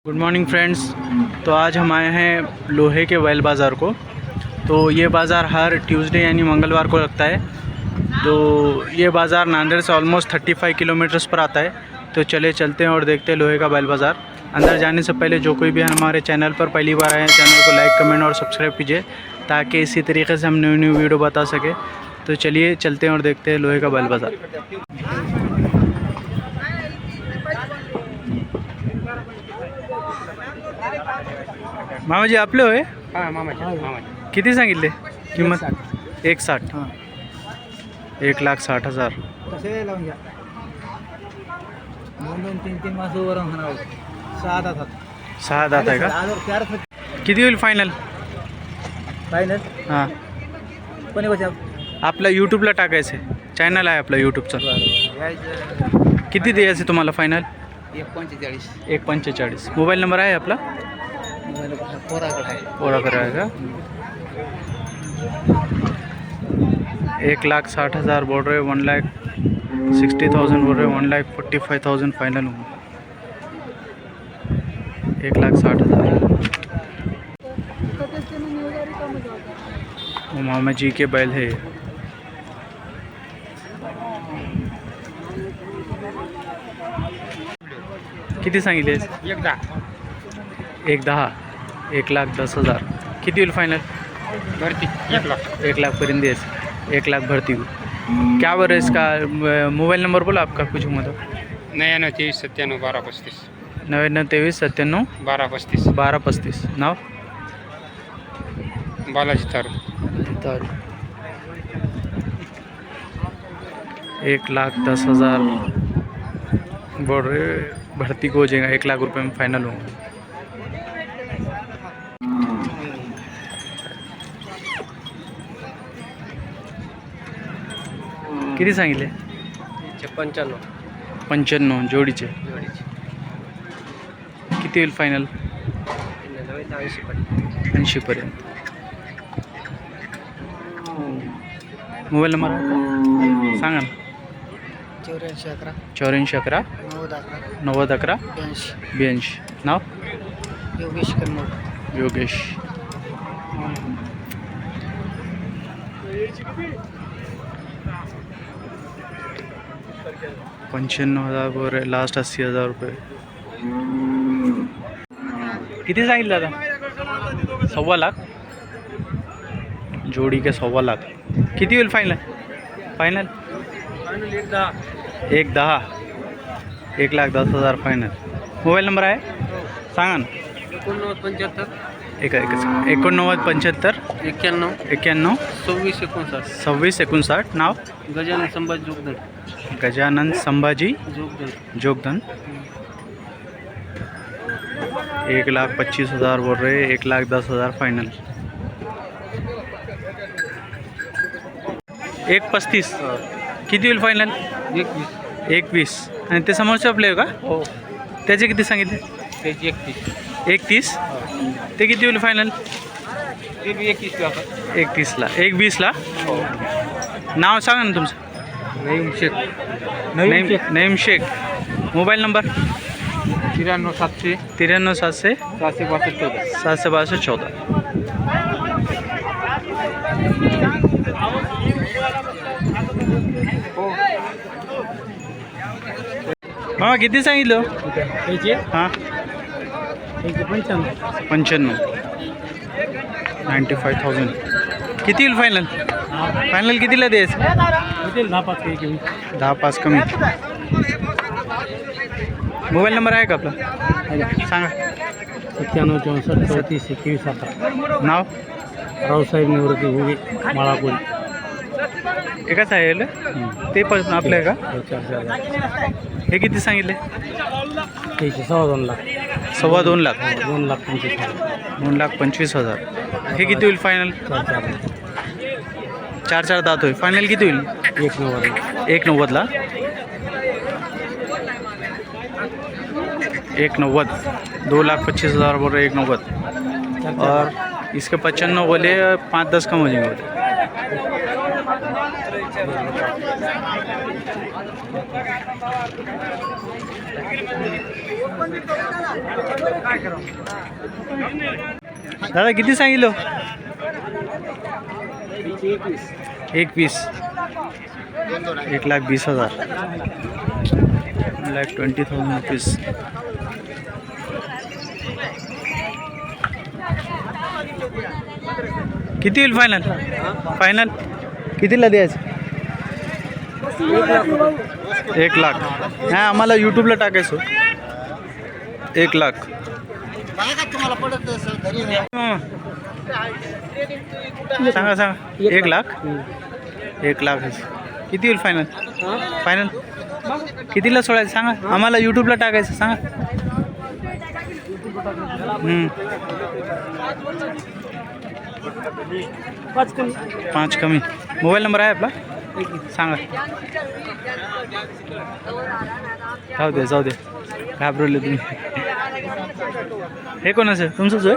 Good morning friends. तो आज हम आए हैं लोहे के बैल बाज़ार को। तो ये बाज़ार हर ट्यूसडे यानी मंगलवार को लगता है। तो ये बाज़ार नांदेड़ से ऑलमोस्ट 35 किलोमीटर्स पर आता है। तो चलते हैं और देखते हैं लोहे का बैल बाज़ार। अंदर जाने से पहले जो कोई भी हमारे चैनल पर पहली बार आए हैं, चैनल को लाइक कमेंट और सब्सक्राइब कीजिए ताकि इसी तरीके से हम न्यू वीडियो बता सकें। तो चलिए चलते हैं और देखते हैं लोहे का बैल बाज़ार। मामाजी आपले होय? हां मामाजी किती सांगितले किंमत? 1,60,000 हां 1,60,000 कसे लावून घ्या 2-3 मास वर म्हणावं 6 दातात 6 दात आहे का? 4 किती होईल फायनल? फायनल हां कोणी बसा आपला यूट्यूबला टाकायचं आहे, चॅनल आहे आपला यूट्यूबचं. यायचं किती द्यायचं तुम्हाला फायनल? 145 1,45. मोबाईल नंबर आहे आपला? पोराकडे आहे ओळख आहे का? 1,60,000 बोल रहे, 1,60,000 बोल रहे, 1,45,000 फाइनल होगा. 1,60,000. वो मामा जी के बैल है. किती सांगितले? 1,10,000. 1,10,000. किती होईल फायनल? भरती 1,00,000 पर्यंत द्यायचं. 1,00,000 भरती हुई. क्या बोल रहे इसका? मोबाइल नंबर बोला आपका कुछ मतलब? 99 93 97 12 35 99 97 12 35 12 35. नाव? बालाजी तारू तर 1,10,000 बोल रहे, भर्ती को हो जाएगा. 1,00,000 रुपये में फाइनल होगा. किती सांगितले? 95 जोडीचे. किती होईल फायनल? 80 पर्यंत. मोबाईल नंबर सांगा ना. 84 11 90 11 82. नाव? योगेश कन्नड योगेश. $95,000 बोल रहे, लास्ट 80,000 रुपये. किती सांगितलं आता? 1,15,000 जोडी के 1,15,000. किती होईल final? Final 1,10,000. 1,10,000 final. Mobile number आहे सांगा ना. 89 एकच 89 75 91 91 26 59. नाव? गजानन संभाजी जोगदंड गजानन संभाजी जोगदन. 1,25,000 बोल रहे, 1,10,000 फायनल. 1,35. किती होईल फायनल? 21. आणि ते समोरचे आपले का? हो त्याचे किती सांगितले? त्याची 31 31. ते किती होईल फायनल? ते बी 31ला. 1,20ला. नाव सांगा ना तुमचं. नईम शेख नईम शेख. Mobile number? 93 700 93 700 762 14. मामा किती सांगितलं? त्याचे हां 95. 95,000. किती येईल फायनल? फायनल कितीला द्यायचं? 10-5 कमी. मोबाईल नंबर आहे का आपला? सांगा. 97 64 34 21 11 नाव? रावसाहेब निवृत्ती हुगे माळापूर एकच आहे याला? ते पण आपलं आहे का? 4,000 हे किती सांगितले? त्याचे 2.5 लाख 2.25 लाख. 2,25,000 2,25,000. हे किती होईल फायनल? 4 दात होईल. फायनल किती होईल? 1,90ला. 1,90. 2,25,000 बोल रहे, 1,90. और इसके 95 बोले, 5-10 कम हो जाएंगे. दादा किती सांगितलं? 21 1,20,000 1,20,000 रुपीज. किती होईल फायनल? फायनल कितीला द्यायचं? 1,00,000. हा आम्हाला यूट्यूबला टाकायचं. 1,00,000. सांगा सांगा. 1,00,000. 1,00,000. किती होईल फायनल? फायनल कितीला सोडायचं सांगा, आम्हाला यूट्यूबला टाकायचं सांगा. 5 कमी. मोबाईल नंबर आहे आपला, सांगा. जाऊ दे घाबरवले तुम्ही. हे कोणाचं? तुमचंच आहे?